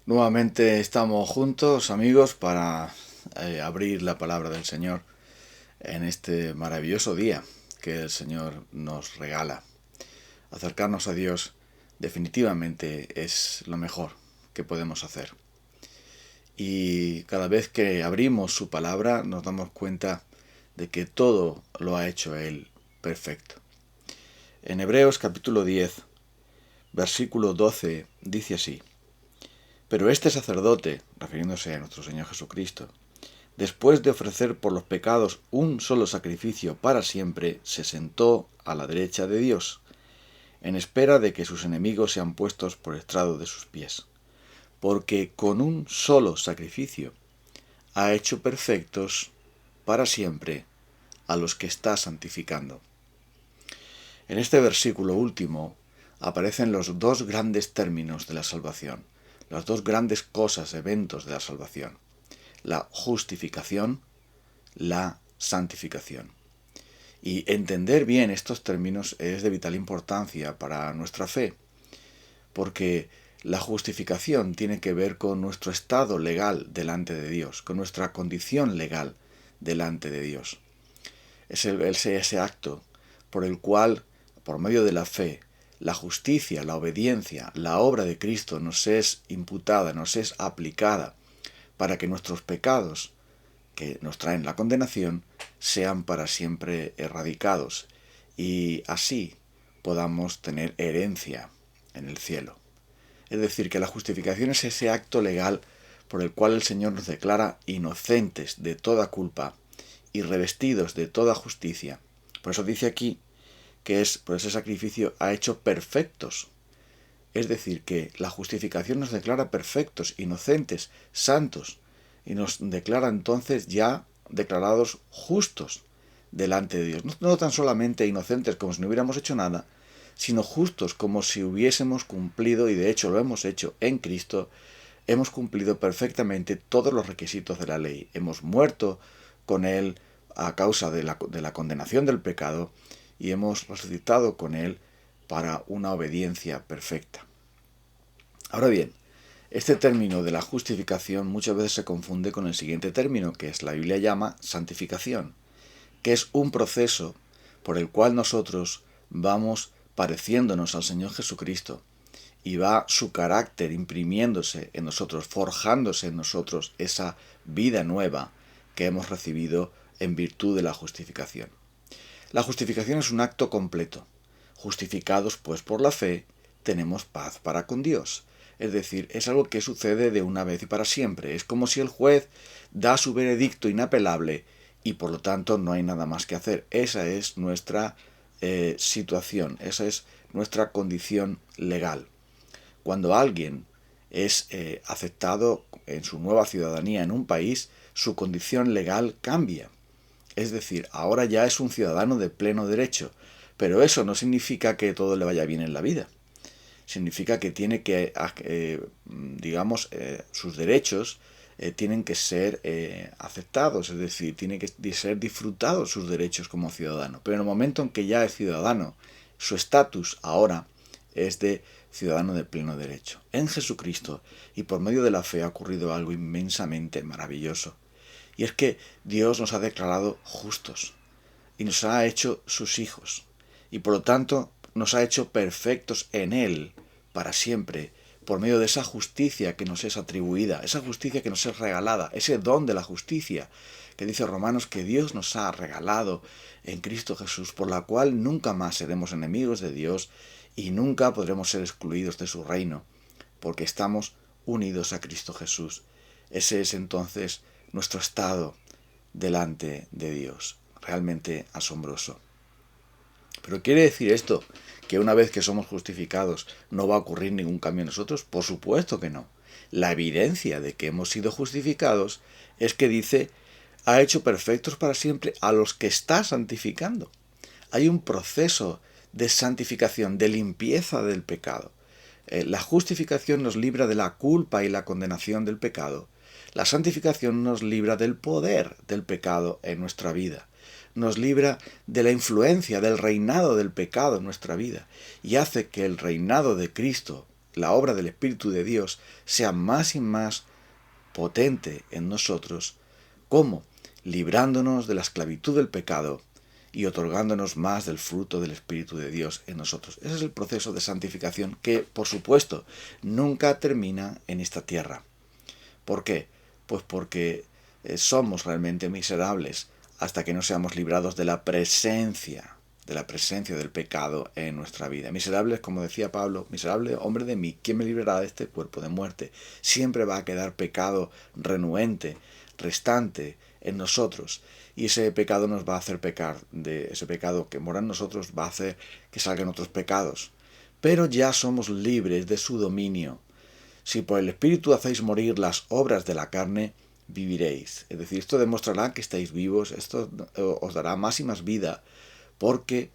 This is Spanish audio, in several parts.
Nuevamente estamos juntos, amigos, para abrir la palabra del Señor en este maravilloso día que el Señor nos regala. Acercarnos a Dios definitivamente es lo mejor que podemos hacer. Y cada vez que abrimos su palabra nos damos cuenta de que todo lo ha hecho Él perfecto. En Hebreos capítulo 10, versículo 12, dice así: Pero este sacerdote, refiriéndose a nuestro Señor Jesucristo, después de ofrecer por los pecados un solo sacrificio para siempre, se sentó a la derecha de Dios, en espera de que sus enemigos sean puestos por estrado de sus pies. Porque con un solo sacrificio ha hecho perfectos para siempre a los que está santificando. En este versículo último aparecen los dos grandes términos de la salvación, las dos grandes cosas, eventos de la salvación: la justificación, la santificación. Y entender bien estos términos es de vital importancia para nuestra fe, porque la justificación tiene que ver con nuestro estado legal delante de Dios, con nuestra condición legal delante de Dios. Es ese acto por el cual, por medio de la fe, la justicia, la obediencia, la obra de Cristo nos es imputada, nos es aplicada, para que nuestros pecados, que nos traen la condenación, sean para siempre erradicados y así podamos tener herencia en el cielo. Es decir, que la justificación es ese acto legal por el cual el Señor nos declara inocentes de toda culpa y revestidos de toda justicia. Por eso dice aquí que por ese sacrificio ha hecho perfectos. Es decir, que la justificación nos declara perfectos, inocentes, santos, y nos declara entonces ya declarados justos delante de Dios. No tan solamente inocentes como si no hubiéramos hecho nada, sino justos como si hubiésemos cumplido, y de hecho lo hemos hecho en Cristo, hemos cumplido perfectamente todos los requisitos de la ley. Hemos muerto con Él a causa de la condenación del pecado y hemos resucitado con Él para una obediencia perfecta. Ahora bien, este término de la justificación muchas veces se confunde con el siguiente término, que la Biblia llama santificación, que es un proceso por el cual nosotros vamos pareciéndonos al Señor Jesucristo y va su carácter imprimiéndose en nosotros, forjándose en nosotros esa vida nueva que hemos recibido en virtud de la justificación. La justificación es un acto completo. Justificados pues por la fe, tenemos paz para con Dios. Es decir, es algo que sucede de una vez y para siempre. Es como si el juez da su veredicto inapelable y por lo tanto no hay nada más que hacer. Esa es nuestra situación, esa es nuestra condición legal. Cuando alguien es aceptado en su nueva ciudadanía en un país, su condición legal cambia. Es decir, ahora ya es un ciudadano de pleno derecho, pero eso no significa que todo le vaya bien en la vida. Significa que tiene que, sus derechos tienen que ser aceptados, es decir, tienen que ser disfrutados sus derechos como ciudadano. Pero en el momento en que ya es ciudadano, su estatus ahora es de ciudadano de pleno derecho. En Jesucristo y por medio de la fe ha ocurrido algo inmensamente maravilloso. Y es que Dios nos ha declarado justos y nos ha hecho sus hijos. Y por lo tanto nos ha hecho perfectos en Él para siempre, por medio de esa justicia que nos es atribuida, esa justicia que nos es regalada, ese don de la justicia que dice Romanos que Dios nos ha regalado en Cristo Jesús, por la cual nunca más seremos enemigos de Dios y nunca podremos ser excluidos de su reino, porque estamos unidos a Cristo Jesús. Ese es entonces nuestro estado delante de Dios, realmente asombroso. ¿Pero quiere decir esto que una vez que somos justificados no va a ocurrir ningún cambio en nosotros? Por supuesto que no. La evidencia de que hemos sido justificados es que dice, ha hecho perfectos para siempre a los que está santificando. Hay un proceso de santificación, de limpieza del pecado. La justificación nos libra de la culpa y la condenación del pecado. La santificación nos libra del poder del pecado en nuestra vida. Nos libra de la influencia del reinado del pecado en nuestra vida y hace que el reinado de Cristo, la obra del Espíritu de Dios sea más y más potente en nosotros, como librándonos de la esclavitud del pecado y otorgándonos más del fruto del Espíritu de Dios en nosotros. Ese es el proceso de santificación que, por supuesto, nunca termina en esta tierra. ¿Por qué? Pues porque somos realmente miserables hasta que no seamos librados de la presencia del pecado en nuestra vida. Miserables, como decía Pablo, miserable hombre de mí, ¿quién me librará de este cuerpo de muerte? Siempre va a quedar pecado renuente, restante en nosotros, y ese pecado nos va a hacer pecar. De ese pecado que mora en nosotros va a hacer que salgan otros pecados. Pero ya somos libres de su dominio. Si por el Espíritu hacéis morir las obras de la carne, viviréis. Es decir, esto demostrará que estáis vivos, esto os dará más y más vida, porque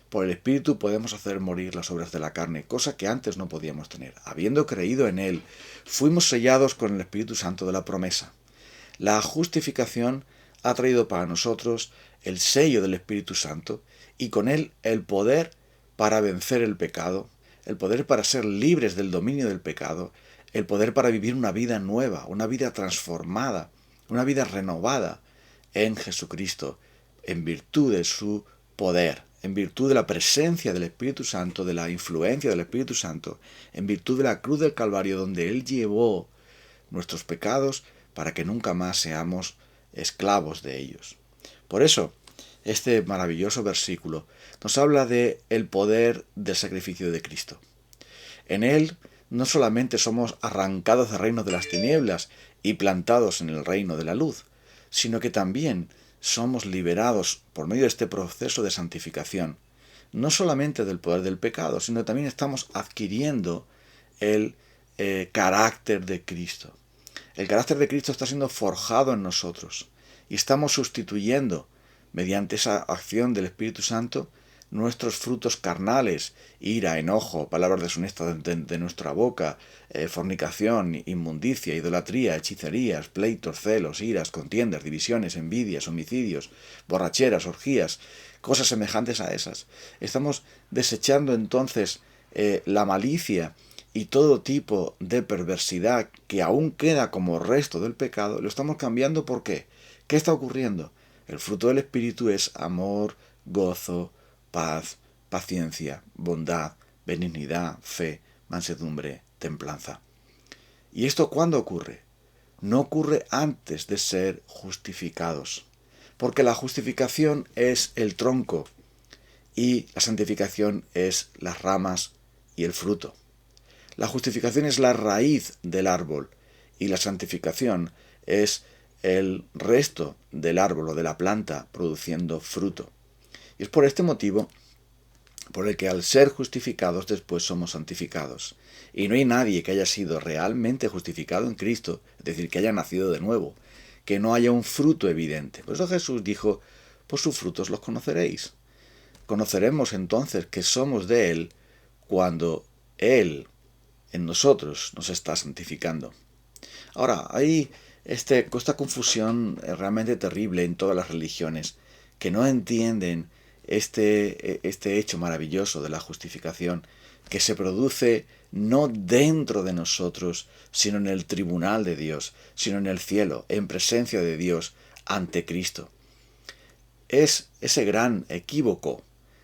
por el Espíritu podemos hacer morir las obras de la carne, cosa que antes no podíamos tener. Habiendo creído en Él, fuimos sellados con el Espíritu Santo de la promesa. La justificación ha traído para nosotros el sello del Espíritu Santo y con él el poder para vencer el pecado, el poder para ser libres del dominio del pecado, el poder para vivir una vida nueva, una vida transformada, una vida renovada en Jesucristo, en virtud de su poder, en virtud de la presencia del Espíritu Santo, de la influencia del Espíritu Santo, en virtud de la cruz del Calvario donde Él llevó nuestros pecados para que nunca más seamos esclavos de ellos. Por eso, este maravilloso versículo nos habla de el poder del sacrificio de Cristo. En él no solamente somos arrancados del reino de las tinieblas y plantados en el reino de la luz, sino que también somos liberados por medio de este proceso de santificación, no solamente del poder del pecado, sino también estamos adquiriendo el carácter de Cristo. El carácter de Cristo está siendo forjado en nosotros y estamos sustituyendo, mediante esa acción del Espíritu Santo, nuestros frutos carnales, ira, enojo, palabras deshonestas de nuestra boca, fornicación, inmundicia, idolatría, hechicerías, pleitos, celos, iras, contiendas, divisiones, envidias, homicidios, borracheras, orgías, cosas semejantes a esas. Estamos desechando entonces la malicia y todo tipo de perversidad que aún queda como resto del pecado. Lo estamos cambiando. ¿Por qué? ¿Qué está ocurriendo? El fruto del Espíritu es amor, gozo, paz, paciencia, bondad, benignidad, fe, mansedumbre, templanza. ¿Y esto cuándo ocurre? No ocurre antes de ser justificados, porque la justificación es el tronco y la santificación es las ramas y el fruto. La justificación es la raíz del árbol y la santificación es el resto del árbol o de la planta produciendo fruto. Y es por este motivo por el que al ser justificados después somos santificados. Y no hay nadie que haya sido realmente justificado en Cristo, es decir, que haya nacido de nuevo, que no haya un fruto evidente. Por eso Jesús dijo, por sus frutos los conoceréis. Conoceremos entonces que somos de Él cuando Él en nosotros nos está santificando. Ahora, hay esta confusión realmente terrible en todas las religiones, que no entienden este hecho maravilloso de la justificación, que se produce no dentro de nosotros, sino en el tribunal de Dios, sino en el cielo, en presencia de Dios, ante Cristo. Es ese gran equívoco,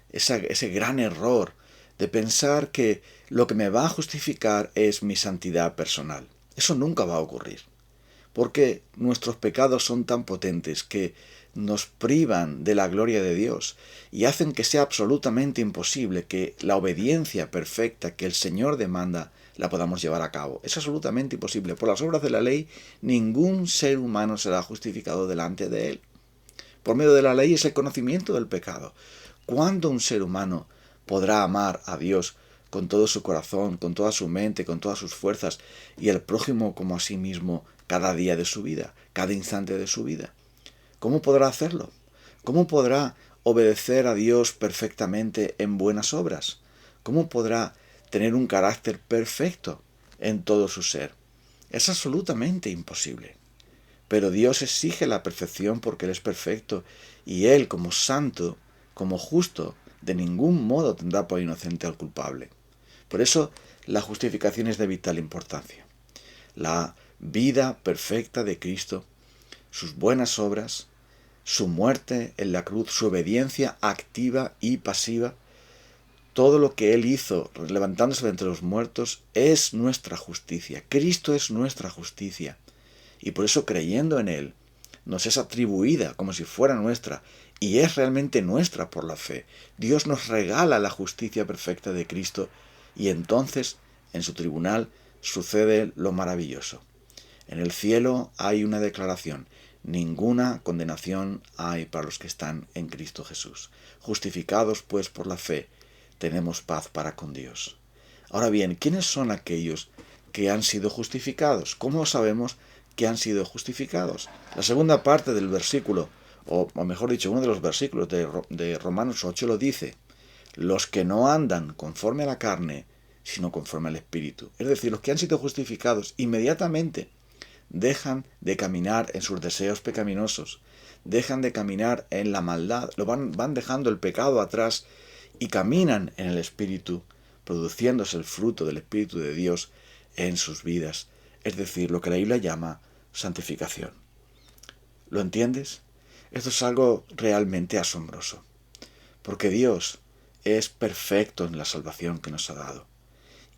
ese gran error de pensar que lo que me va a justificar es mi santidad personal. Eso nunca va a ocurrir, porque nuestros pecados son tan potentes que nos privan de la gloria de Dios y hacen que sea absolutamente imposible que la obediencia perfecta que el Señor demanda la podamos llevar a cabo. Es absolutamente imposible. Por las obras de la ley, ningún ser humano será justificado delante de Él. Por medio de la ley es el conocimiento del pecado. ¿Cuándo un ser humano podrá amar a Dios con todo su corazón, con toda su mente, con todas sus fuerzas, y al prójimo como a sí mismo cada día de su vida, cada instante de su vida? ¿Cómo podrá hacerlo? ¿Cómo podrá obedecer a Dios perfectamente en buenas obras? ¿Cómo podrá tener un carácter perfecto en todo su ser? Es absolutamente imposible. Pero Dios exige la perfección porque Él es perfecto, y Él, como santo, como justo, de ningún modo tendrá por inocente al culpable. Por eso la justificación es de vital importancia. La vida perfecta de Cristo, sus buenas obras, su muerte en la cruz, su obediencia activa y pasiva, todo lo que Él hizo levantándose de entre los muertos es nuestra justicia. Cristo es nuestra justicia. Y por eso, creyendo en Él, nos es atribuida como si fuera nuestra, y es realmente nuestra por la fe. Dios nos regala la justicia perfecta de Cristo, y entonces en su tribunal sucede lo maravilloso. En el cielo hay una declaración: ninguna condenación hay para los que están en Cristo Jesús. Justificados pues por la fe, tenemos paz para con Dios. Ahora bien, ¿quiénes son aquellos que han sido justificados? ¿Cómo sabemos que han sido justificados? La segunda parte del versículo, o mejor dicho, uno de los versículos de Romanos 8 lo dice: los que no andan conforme a la carne, sino conforme al Espíritu. Es decir, los que han sido justificados inmediatamente dejan de caminar en sus deseos pecaminosos, dejan de caminar en la maldad, van dejando el pecado atrás y caminan en el Espíritu, produciéndose el fruto del Espíritu de Dios en sus vidas, es decir, lo que la Biblia llama santificación. ¿Lo entiendes? Esto es algo realmente asombroso, porque Dios es perfecto en la salvación que nos ha dado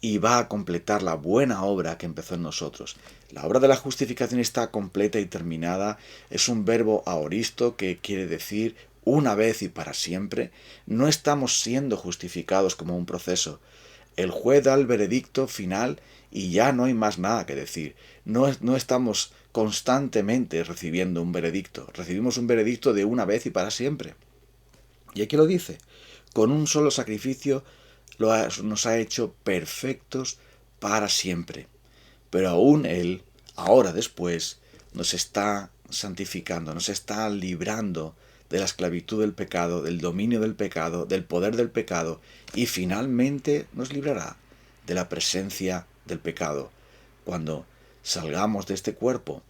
y va a completar la buena obra que empezó en nosotros. La obra de la justificación está completa y terminada. Es un verbo aoristo que quiere decir una vez y para siempre. No estamos siendo justificados como un proceso. El juez da el veredicto final y ya no hay más nada que decir. No estamos constantemente recibiendo un veredicto. Recibimos un veredicto de una vez y para siempre. Y aquí lo dice: con un solo sacrificio nos ha hecho perfectos para siempre. Pero aún Él, ahora después, nos está santificando, nos está librando de la esclavitud del pecado, del dominio del pecado, del poder del pecado, y finalmente nos librará de la presencia del pecado. Cuando salgamos de este cuerpo,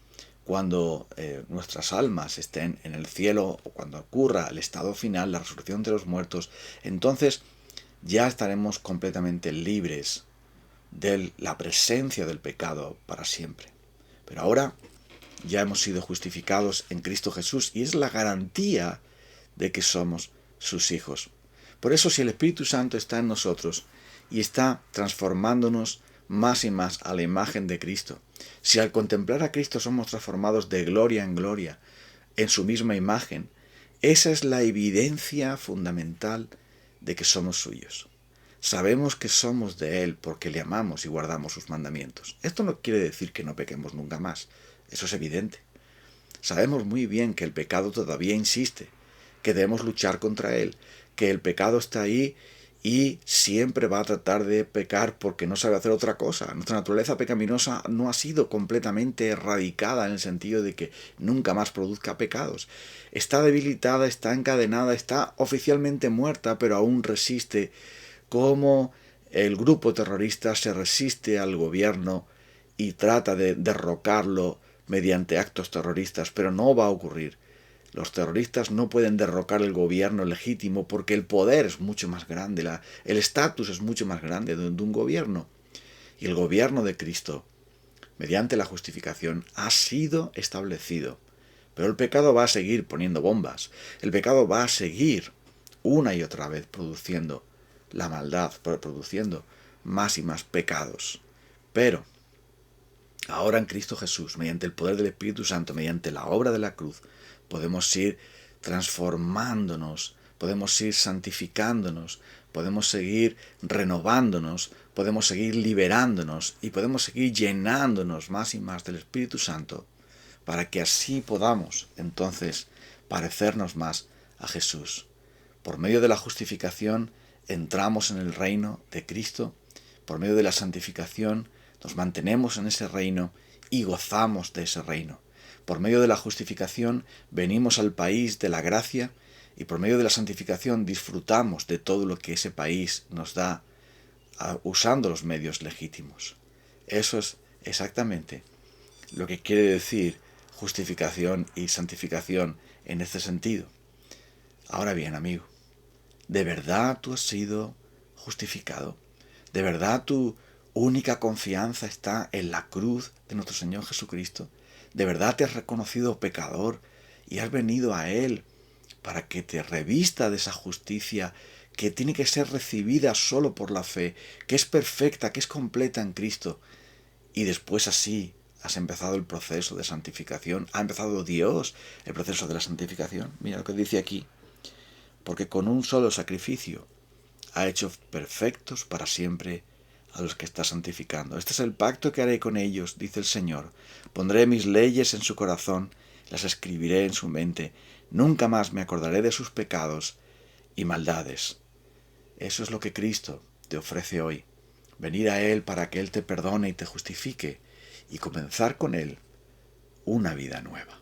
cuando nuestras almas estén en el cielo, o cuando ocurra el estado final, la resurrección de los muertos, entonces ya estaremos completamente libres de la presencia del pecado para siempre. Pero ahora ya hemos sido justificados en Cristo Jesús y es la garantía de que somos sus hijos. Por eso, si el Espíritu Santo está en nosotros y está transformándonos más y más a la imagen de Cristo, si al contemplar a Cristo somos transformados de gloria en gloria en su misma imagen, esa es la evidencia fundamental de que somos suyos. Sabemos que somos de Él porque le amamos y guardamos sus mandamientos. Esto no quiere decir que no pequemos nunca más. Eso es evidente. Sabemos muy bien que el pecado todavía insiste, que debemos luchar contra él, que el pecado está ahí y siempre va a tratar de pecar porque no sabe hacer otra cosa. Nuestra naturaleza pecaminosa no ha sido completamente erradicada en el sentido de que nunca más produzca pecados. Está debilitada, está encadenada, está oficialmente muerta, pero aún resiste, como el grupo terrorista se resiste al gobierno y trata de derrocarlo mediante actos terroristas, pero no va a ocurrir. Los terroristas no pueden derrocar el gobierno legítimo porque el poder es mucho más grande, el estatus es mucho más grande de un gobierno. Y el gobierno de Cristo, mediante la justificación, ha sido establecido. Pero el pecado va a seguir poniendo bombas. El pecado va a seguir una y otra vez produciendo la maldad, produciendo más y más pecados. Pero ahora en Cristo Jesús, mediante el poder del Espíritu Santo, mediante la obra de la cruz, podemos ir transformándonos, podemos ir santificándonos, podemos seguir renovándonos, podemos seguir liberándonos y podemos seguir llenándonos más y más del Espíritu Santo para que así podamos entonces parecernos más a Jesús. Por medio de la justificación entramos en el reino de Cristo, por medio de la santificación nos mantenemos en ese reino y gozamos de ese reino. Por medio de la justificación venimos al país de la gracia y por medio de la santificación disfrutamos de todo lo que ese país nos da usando los medios legítimos. Eso es exactamente lo que quiere decir justificación y santificación en este sentido. Ahora bien, amigo, ¿de verdad tú has sido justificado? ¿De verdad tu única confianza está en la cruz de nuestro Señor Jesucristo? ¿De verdad te has reconocido pecador y has venido a Él para que te revista de esa justicia que tiene que ser recibida solo por la fe, que es perfecta, que es completa en Cristo? Y después así has empezado el proceso de santificación. Ha empezado Dios el proceso de la santificación. Mira lo que dice aquí. Porque con un solo sacrificio ha hecho perfectos para siempre a los que está santificando. Este es el pacto que haré con ellos, dice el Señor. Pondré mis leyes en su corazón, las escribiré en su mente. Nunca más me acordaré de sus pecados y maldades. Eso es lo que Cristo te ofrece hoy. Venir a Él para que Él te perdone y te justifique y comenzar con Él una vida nueva.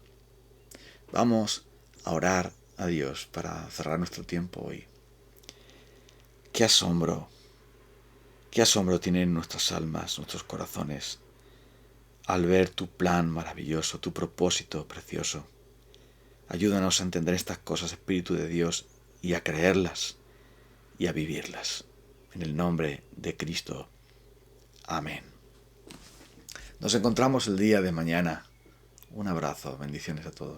Vamos a orar a Dios para cerrar nuestro tiempo hoy. Qué asombro tienen nuestras almas, nuestros corazones, al ver tu plan maravilloso, tu propósito precioso. Ayúdanos a entender estas cosas, Espíritu de Dios, y a creerlas y a vivirlas. En el nombre de Cristo. Amén. Nos encontramos el día de mañana. Un abrazo, bendiciones a todos.